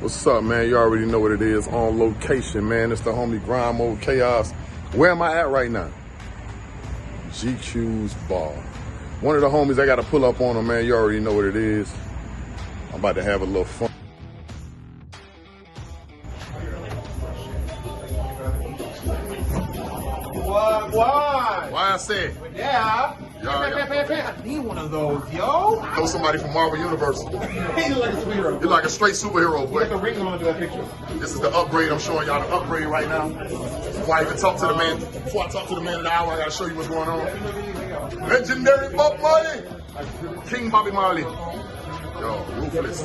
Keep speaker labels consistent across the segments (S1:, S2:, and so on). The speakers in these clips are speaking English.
S1: What's up, man? You already know what it is. On location, man. It's the homie Grime Mode Chaos. Where am I at right now? GQ's bar. One of the homies I got to pull up on him, man. You already know what it is. I'm about to have a little fun.
S2: What?
S1: Why I said?
S2: Yeah.
S1: I
S2: need one of those, yo.
S1: know somebody from Marvel Universe.
S2: You look like a superhero.
S1: You're like a straight superhero,
S2: You got the
S1: boy.
S2: ring on to that picture.
S1: This is the upgrade. I'm showing y'all the upgrade right now. Before I even talk to the man, before I talk to the man of the hour, I gotta show you what's going on. Legendary Bob Marley, King Bobby Marley. Yo, ruthless.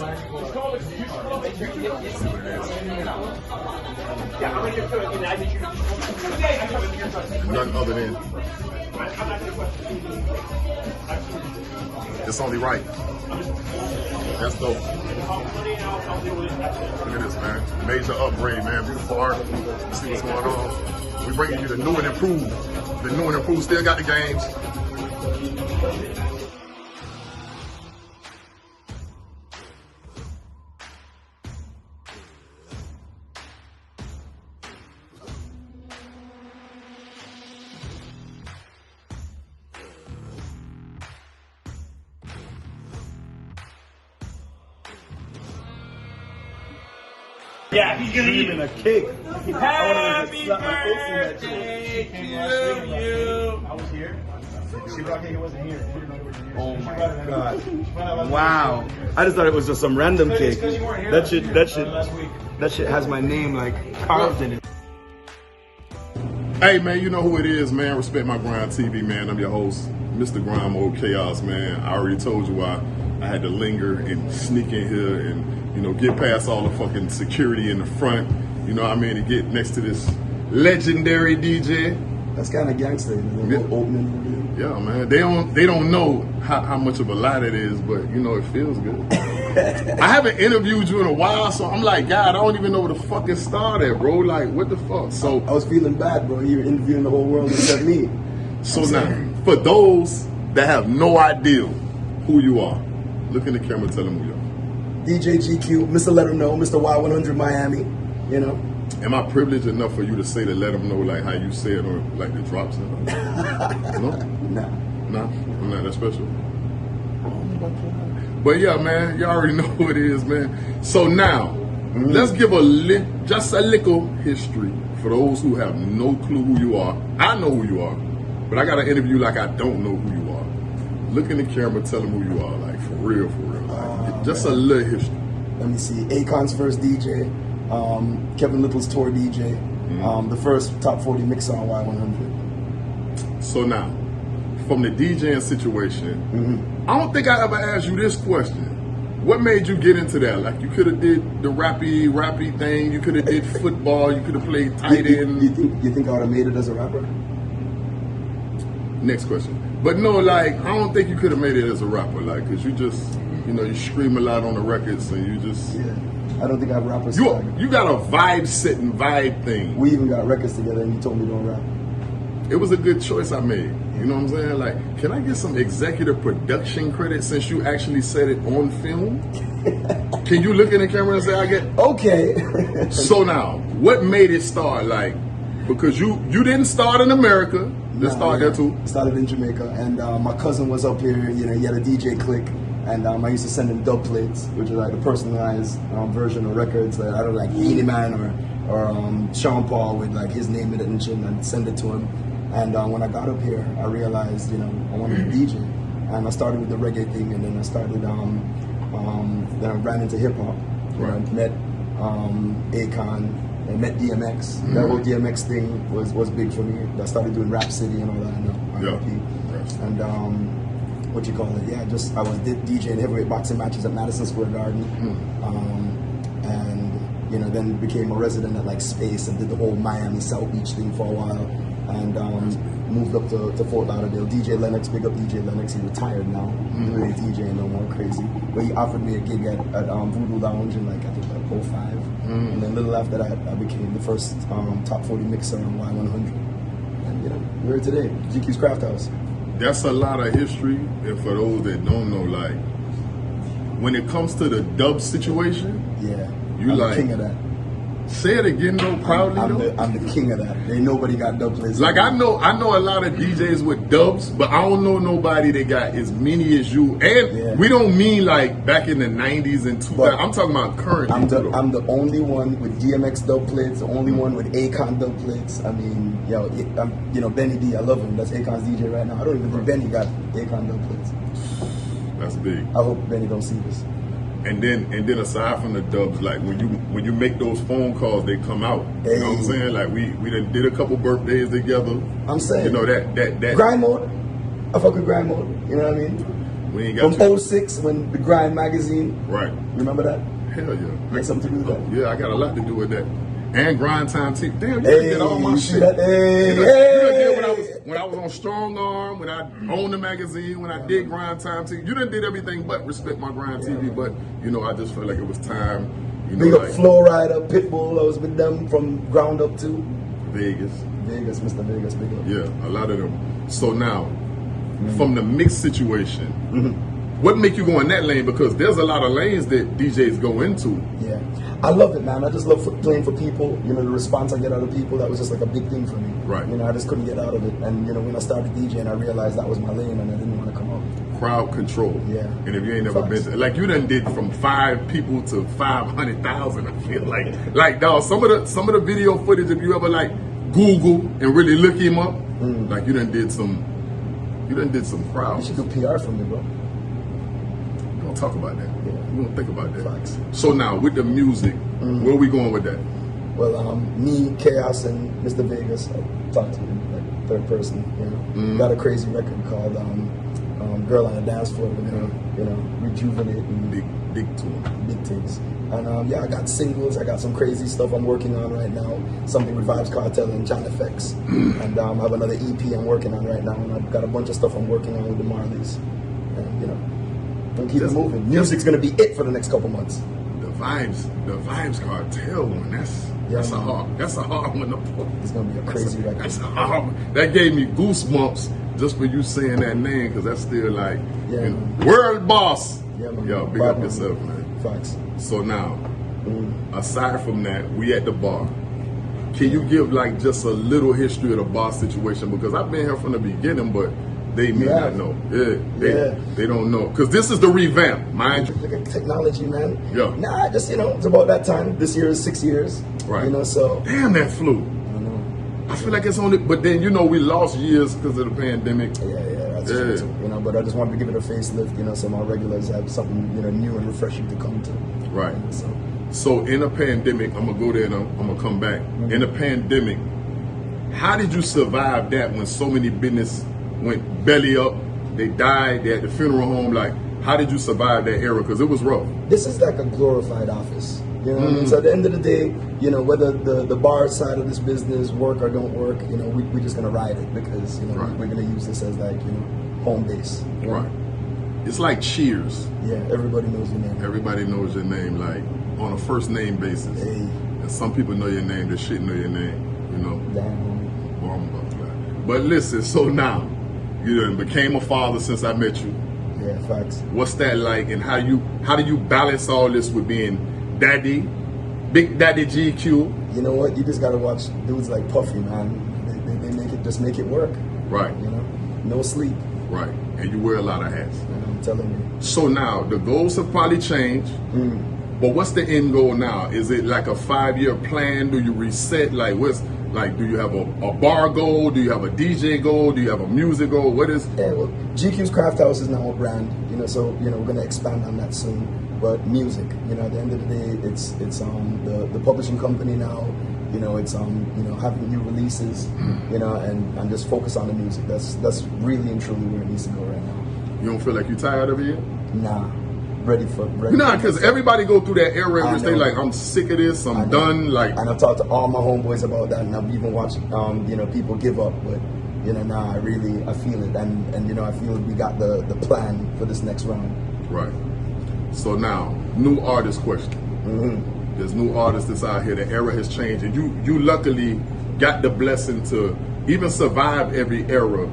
S1: None other than it's only right. That's dope. Look at this, man. Major upgrade, man. Beautiful art. Let's see what's going on. We bringing you the new and improved. The new and improved still got the games.
S3: Yeah, he's gonna eat
S4: a cake.
S3: Happy birthday to you.
S4: I was here. She brought cake. It wasn't here.
S3: Oh my God!
S4: Wow. I just thought it was just some random cake. That shit has my name like carved in it.
S1: Hey, man, you know who it is, man. Respect My Grind TV, man. I'm your host, Mr. Grime Mode Chaos, man. I already told you why I had to linger and sneak in here and, you know, get past all the fucking security in the front, you know what I mean, to get next to this legendary DJ.
S4: That's kind of gangster. Opening.
S1: Yeah, man. They don't know how much of a lie that is, but, you know, it feels good. I haven't interviewed you in a while, so I'm like, God, I don't even know where the fucking start at, bro. Like, what the fuck? So
S4: I was feeling bad, bro. You were interviewing the whole world except me.
S1: So now, for those that have no idea who you are, look in the camera and tell them who you are.
S4: DJ GQ, Mr. Let 'em Know, Mr. Y100 Miami, you know.
S1: Am I privileged enough for you to say to let them know like how you say it or like the drops and No? Nah, I'm not that special. But yeah, man, you already know who it is, man. So now, let's give just a little history for those who have no clue who you are. I know who you are, but I got to interview like I don't know who you are. Look in the camera, tell them who you are, like for real. Like, just a little history.
S4: Let me see. Akon's first DJ, Kevin Little's tour DJ, the first top 40 mixer on Y100.
S1: So now, from the DJing situation, I don't think I ever asked you this question. What made you get into that? Like, you could have did the rappy thing. You could have did football. You could have played tight end.
S4: You think I would have made it as a rapper?
S1: Next question. But no, like, I don't think you could have made it as a rapper. Like, because you just, you know, you scream a lot on the records and you just...
S4: Yeah. I don't think I have rapper swag.
S1: You got a vibe-setting vibe thing.
S4: We even got records together and you told me don't rap.
S1: It was a good choice I made. You know what I'm saying? Like, can I get some executive production credit since you actually said it on film? Can you look in the camera and say I get?
S4: Okay.
S1: So now, what made it start? Like, because you didn't start in America. Let's start there too.
S4: Started in Jamaica, and my cousin was up here. You know, he had a DJ clique, and I used to send him dub plates, which are like the personalized version of records that I don't like Beanie Man or Sean Paul with like his name in it and shit, and I'd send it to him. And when I got up here, I realized, you know, I wanted to DJ. And I started with the reggae thing, and then I started, then I ran into hip hop. Right. I met Akon, and met DMX. That whole DMX thing was big for me. I started doing Rap City and all that, you know, RIP. And what you call it? Yeah, I was DJing heavyweight boxing matches at Madison Square Garden. And, you know, then became a resident at like Space and did the whole Miami South Beach thing for a while. And moved up to Fort Lauderdale. DJ Lennox, big up DJ Lennox. He retired now. He ain't DJing no more, crazy. But he offered me a gig at Voodoo Lounge in like I think like 05. And then a little after that, I became the first top 40 mixer on Y100. And you know, we're here today, GQ's Craft House.
S1: That's a lot of history, and for those that don't know, like when it comes to the dub situation,
S4: yeah,
S1: You
S4: I'm
S1: like
S4: the king of that.
S1: say it again though, proudly though.
S4: I'm the king of that. Ain't nobody got dub plates.
S1: Like I know a lot of DJs with dubs, but I don't know nobody that got as many as you. And
S4: Yeah.
S1: we don't mean like back in the 90s and 2000s.
S4: But
S1: I'm talking about currently.
S4: I'm the only one with DMX dub plates, the only one with Akon dub plates. I mean, Benny D, I love him. That's Akon's DJ right now. I don't even think Benny got Akon dub plates.
S1: That's big.
S4: I hope Benny don't see this.
S1: And then aside from the dubs, like when you make those phone calls, they come out. You know what I'm
S4: Hey.
S1: saying? Like we done did a couple birthdays together.
S4: I'm saying,
S1: You know that
S4: grind mode. I fuck with grind mode. You know what I mean?
S1: we ain't got
S4: From 06 when the Grind magazine.
S1: right.
S4: Remember that?
S1: Hell yeah.
S4: Had something to do with that.
S1: Yeah, I got a lot to do with that. And Grind Time TV. Damn, you done
S4: Hey,
S1: did all my
S4: you see
S1: shit.
S4: that? Hey,
S1: You done did
S4: hey.
S1: when I was on Strong Arm, when I owned the magazine, when I did Grind Time TV. You done did everything but Respect My Grind TV. But I just felt like it was time.
S4: Big up
S1: Like
S4: Flow Rider, Pitbull. I was with them from ground up to
S1: Vegas.
S4: Vegas, Mr. Vegas, big up.
S1: Yeah, a lot of them. So now, from the mix situation, what make you go in that lane? Because there's a lot of lanes that DJs go into.
S4: Yeah, I love it, man. I just love playing for people. The response I get out of people, that was just like a big thing for me.
S1: Right.
S4: I just couldn't get out of it. And when I started DJing, I realized that was my lane, and I didn't want to come out.
S1: Crowd control.
S4: Yeah.
S1: And if you ain't never
S4: Facts.
S1: been to, like you done did from 5 people to 500,000, I feel like dog, some of the video footage, if you ever like Google and really look him up, like you done did some
S4: You
S1: crowds.
S4: should do PR for me, bro.
S1: Don't talk about that.
S4: Yeah.
S1: We don't think about that.
S4: Facts.
S1: So now with the music, where we going with that?
S4: Well, me, Chaos, and Mr. Vegas, I talked to him like third person. Got a crazy record called "Girl on the Dance Floor." We're gonna, rejuvenate and
S1: Big to him.
S4: big things. And I got singles. I got some crazy stuff I'm working on right now. Something with Vibes Cartel and John Effects. And I have another EP I'm working on right now. And I've got a bunch of stuff I'm working on with the Marleys. And don't keep it moving. Music's gonna be it for the next couple months.
S1: The vibes cartel one. That's a hard one to pull.
S4: It's gonna be a crazy record.
S1: That's a hard one. That gave me goosebumps just for you saying that name, because that's still like world boss.
S4: Yeah, man.
S1: Yo, big
S4: Bad
S1: up
S4: man.
S1: yourself, man.
S4: Facts.
S1: So now, aside from that, we at the bar. Can you give like just a little history of the bar situation? Because I've been here from the beginning, but they may
S4: Yeah.
S1: not know.
S4: Yeah.
S1: They don't know. Because this is the revamp, mind you.
S4: Look at technology, man.
S1: Yeah.
S4: Nah, just it's about that time. This year is 6 years.
S1: Right.
S4: So
S1: Damn, that flew.
S4: I know.
S1: I feel like it's only, but then we lost years because of the pandemic.
S4: Yeah, that's true too. But I just wanted to give it a facelift, so my regulars have something, new and refreshing to come to.
S1: Right.
S4: So
S1: So in a pandemic, I'm gonna go there and I'm gonna come back. In a pandemic, how did you survive that when so many business went belly up? They died. They at the funeral home. Like, how did you survive that era? Because it was rough.
S4: this is like a glorified office. You know what I mean? So at the end of the day, whether the bar side of this business work or don't work, we're just gonna ride it because
S1: Right.
S4: we're gonna use this as like home base.
S1: Right. It's like Cheers.
S4: Yeah, everybody knows your name.
S1: Everybody knows your name, like on a first name basis.
S4: Hey,
S1: And some people know your name. They shouldn't know your name.
S4: damn homie.
S1: Well, I'm about to lie. But listen. So now, you done became a father since I met you.
S4: Yeah, facts.
S1: What's that like, and how do you balance all this with being daddy, Big Daddy GQ?
S4: You know what? You just gotta watch dudes like Puffy, man. They make it work.
S1: Right,
S4: No sleep.
S1: right. And you wear a lot of hats.
S4: I'm telling you.
S1: So now the goals have probably changed. But what's the end goal now? Is it like a 5-year plan? Do you reset? Like do you have a bar goal? Do you have a DJ goal? Do you have a music goal? What is?
S4: Yeah, well, GQ's Craft House is now a brand, so we're gonna expand on that soon. But music, at the end of the day, it's the publishing company now. It's having new releases, and just focus on the music. That's really and truly where it needs to go right now.
S1: You don't feel like you tired of it?
S4: Nah, ready.
S1: Nah, because everybody go through that era in
S4: I
S1: which they
S4: know.
S1: like, I'm sick of this,
S4: I
S1: I'm
S4: know.
S1: done. Like,
S4: And I've talked to all my homeboys about that, and I've even watched, people give up. But I feel it, and I feel we got the plan for this next round.
S1: right. So now, new artist question. There's new artists that's out here. The era has changed, and you luckily got the blessing to even survive every era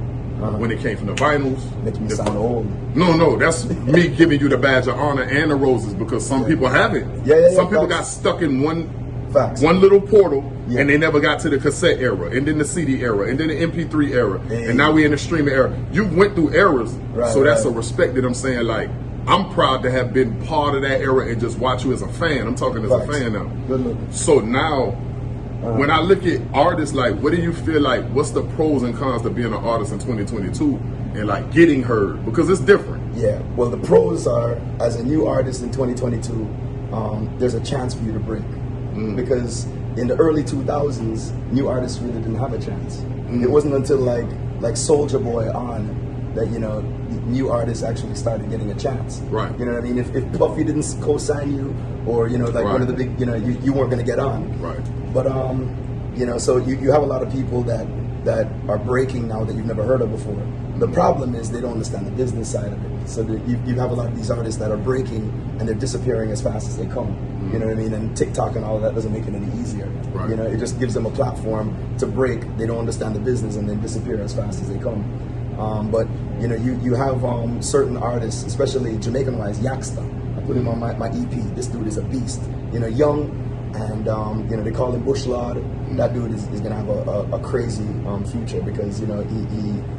S1: when it came from the vinyls.
S4: Makes me sound old.
S1: No, that's me giving you the badge of honor and the roses because some people haven't.
S4: Yeah,
S1: some people got
S4: facts.
S1: stuck in one
S4: Facts.
S1: little portal
S4: Yeah.
S1: and they never got to the cassette era and then the CD era and then the MP3 era and now we in the streaming era. You went through eras,
S4: Right,
S1: so that's
S4: right.
S1: a respect that I'm saying. Like, I'm proud to have been part of that era and just watch you as a fan. I'm talking as
S4: Facts.
S1: a fan now.
S4: Good looking.
S1: So now, when I look at artists, like, what do you feel like? What's the pros and cons to being an artist in 2022 and like getting heard? Because it's different.
S4: Yeah, well, the pros are, as a new artist in 2022, there's a chance for you to break. Because in the early 2000s, new artists really didn't have a chance. It wasn't until like Soulja Boy on that, you know, new artists actually started getting a chance.
S1: Right.
S4: You know what I mean? If Puffy didn't co-sign you, or, you know, like one of the big, you know, you weren't going to get on.
S1: Right.
S4: But, you know, so you have a lot of people that are breaking now that you've never heard of before. The problem is they don't understand the business side of it. So that you have a lot of these artists that are breaking and they're disappearing as fast as they come. You know what I mean? And TikTok and all of that doesn't make it any easier.
S1: Right.
S4: You know, it just gives them a platform to break. They don't understand the business and then disappear as fast as they come. But, you know, you have certain artists, especially Jamaican-wise, Yaksta. I put him on my EP. This dude is a beast. You know, young, and you know, they call him Bush Lord. That dude is gonna have a crazy future because, you know,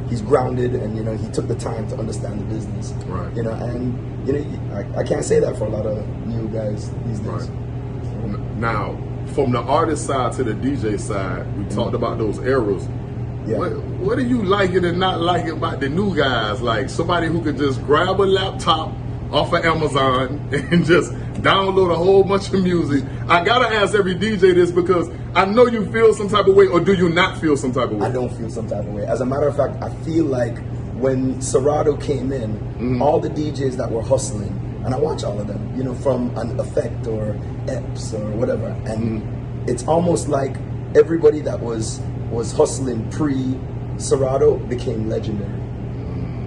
S4: he's grounded and, you know, he took the time to understand the business.
S1: Right.
S4: You know, and, you know, I can't say that for a lot of new guys these days.
S1: Right. Now, from the artist side to the DJ side, we talked about those eras.
S4: Yeah.
S1: What do you like it and not like it about the new guys? Like somebody who could just grab a laptop off of Amazon and just download a whole bunch of music. I gotta ask every DJ this because I know you feel some type of way, or do you not feel some type of way?
S4: I don't feel some type of way. As a matter of fact, I feel like when Serato came in, all the DJs that were hustling, and I watch all of them, you know, from an Effect or Epps or whatever, and it's almost like everybody that was hustling pre-Serato became legendary.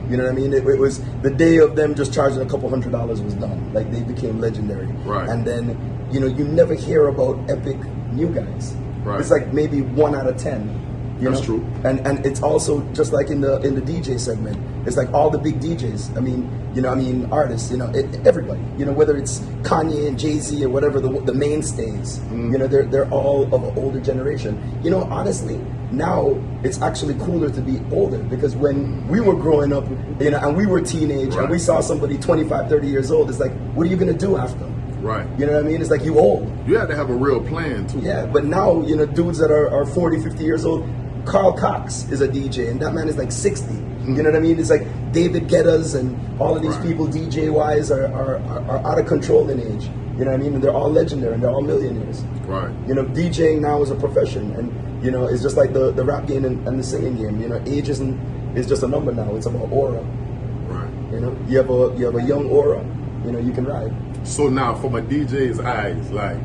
S4: You know what I mean? It was the day of them just charging a couple $100 was done. Like, they became legendary.
S1: Right.
S4: And then, you know, you never hear about epic new guys.
S1: Right.
S4: It's like maybe 1 out of 10. You
S1: That's
S4: know?
S1: true.
S4: And it's also just like in the DJ segment. It's like all the big DJs. I mean, artists. You know, everybody. You know, whether it's Kanye and Jay-Z or whatever the mainstays. You know, they're all of an older generation. You know, honestly, now it's actually cooler to be older because when we were growing up, you know, and we were teenage and we saw somebody 25, 30 years old, it's like, what are you gonna do after?
S1: Right.
S4: You know what I mean? It's like, you old.
S1: You have to have a real plan too.
S4: Yeah, but now, you know, dudes that are 40, 50 years old, Carl Cox is a DJ, and that man is like 60. You know what I mean? It's like David Guetta's and all of these people, DJ-wise, are out of control in age. You know what I mean? And they're all legendary, and they're all millionaires.
S1: Right.
S4: You know, DJing now is a profession, and, you know, it's just like the rap game and the singing game. You know, age is just a number now. It's about aura.
S1: Right.
S4: You know, you have a young aura. You know, you can ride.
S1: So now, from a DJ's eyes, like,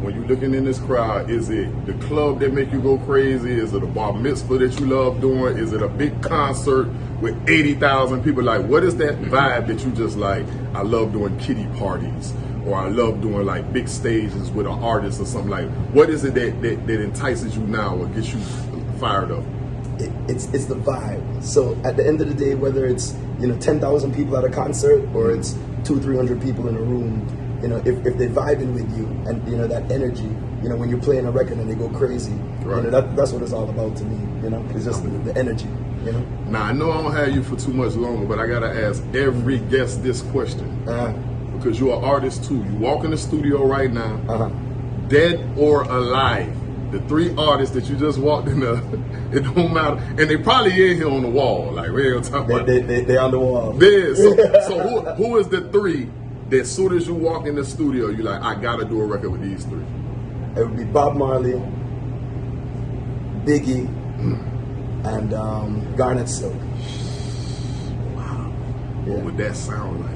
S1: when you're looking in this crowd, is it the club that make you go crazy? Is it a bar mitzvah that you love doing? Is it a big concert with 80,000 people? Like, what is that vibe that you just like, I love doing kiddie parties, or I love doing like big stages with an artist or something? Like, what is it that entices you now or gets you fired up?
S4: It's the vibe. So at the end of the day, whether it's, you know, 10,000 people at a concert or it's 200-300 people in a room, you know, if they're vibing with you and, you know, that energy, you know, when you're playing a record and they go crazy,
S1: Right.
S4: you know, that's what it's all about to me. You know, it's just the energy. You know.
S1: Now, I know I don't have you for too much longer, but I gotta ask every guest this question because you're an artist too. You walk in the studio right now, dead or alive. The 3 artists that you just walked in it don't matter. And they probably in here on the wall. Like, we ain't gonna talk about
S4: They're on the wall.
S1: this. So who is the 3 that as soon as you walk in the studio, you're like, I gotta do a record with these 3?
S4: It would be Bob Marley, Biggie, and Garnet Silk.
S1: Wow.
S4: Yeah.
S1: What would that sound like?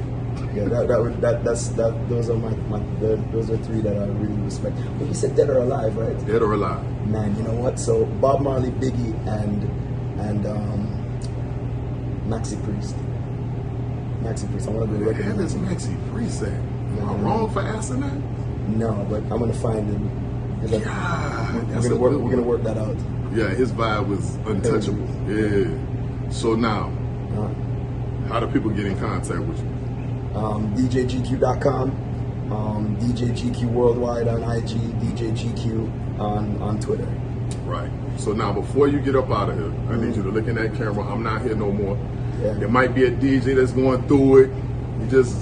S4: Yeah, those are those are 3 that I really respect. But you said dead or alive, right?
S1: Dead or alive?
S4: Man, you know what? So Bob Marley, Biggie, and Maxi Priest. Maxi Priest. I want to do a
S1: Where
S4: record.
S1: the hell is Maxi Priest at? Am I wrong for asking that?
S4: No, but I'm gonna find him. We're
S1: that's
S4: gonna
S1: a
S4: work.
S1: good
S4: We're gonna
S1: one.
S4: work that out.
S1: Yeah, his vibe was untouchable. Yeah. So now, how do people get in contact with you?
S4: DJGQ.com, DJGQ Worldwide on IG, DJGQ on Twitter.
S1: Right. So now, before you get up out of here, I need you to look in that camera. I'm not here no more.
S4: Yeah.
S1: There might be a DJ that's going through it. He just,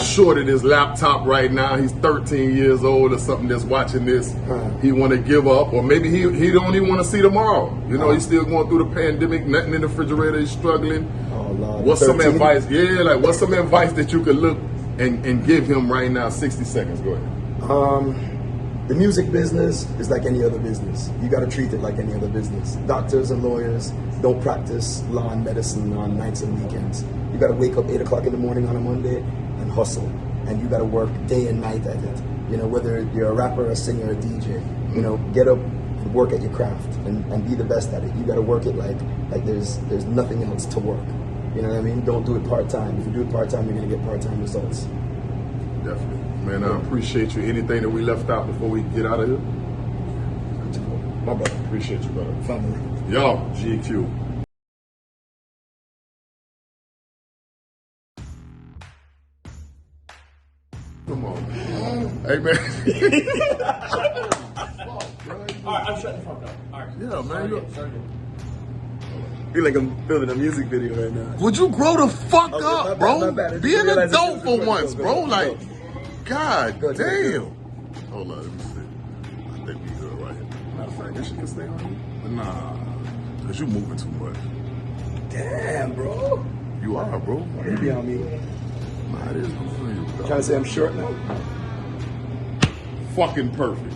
S1: shorted his laptop right now. He's 13 years old or something that's watching this. He want to give up, or maybe he don't even want to see tomorrow. He's still going through the pandemic, nothing in the refrigerator, he's struggling.
S4: Oh, Lord.
S1: What's
S4: 13?
S1: some advice? Yeah, like what's some advice that you could look and give him right now? 60 seconds, go ahead.
S4: The music business is like any other business. You got to treat it like any other business. Doctors and lawyers don't practice law and medicine on nights and weekends. You got to wake up 8 o'clock in the morning on a Monday and hustle. And you got to work day and night at it. Whether you're a rapper, a singer, a DJ, get up and work at your craft and be the best at it. You got to work it like there's nothing else to work. You know what I mean? Don't do it part-time. If you do it part-time, you're going to get part-time results.
S1: Definitely. Man, I appreciate you. Anything that we left out before we get out of here?
S4: My brother.
S1: Appreciate you, brother.
S4: Family.
S1: Yo, GQ. Come on, man. Hey, man.
S3: All right, I'm shutting the fuck up. All right.
S1: Yeah, man.
S3: Sorry.
S4: I feel like I'm filming a music video right now.
S1: Would you grow the fuck
S4: Okay,
S1: up,
S4: my bad,
S1: bro?
S4: my bad. I
S1: Be
S4: didn't
S1: an
S4: realize it
S1: adult
S4: was
S1: for
S4: recording.
S1: once,
S4: Go,
S1: bro.
S4: go,
S1: Like,
S4: go.
S1: God
S4: Go,
S1: damn.
S4: go, go.
S1: Hold on, let me see. I think we good right here. Matter of fact, this shit can stay on here. Nah, because you moving too much.
S4: Damn, bro.
S1: You are, bro.
S4: You be on me.
S1: Nah, it is good for you, bro.
S4: Trying to say I'm short now?
S1: Fucking perfect.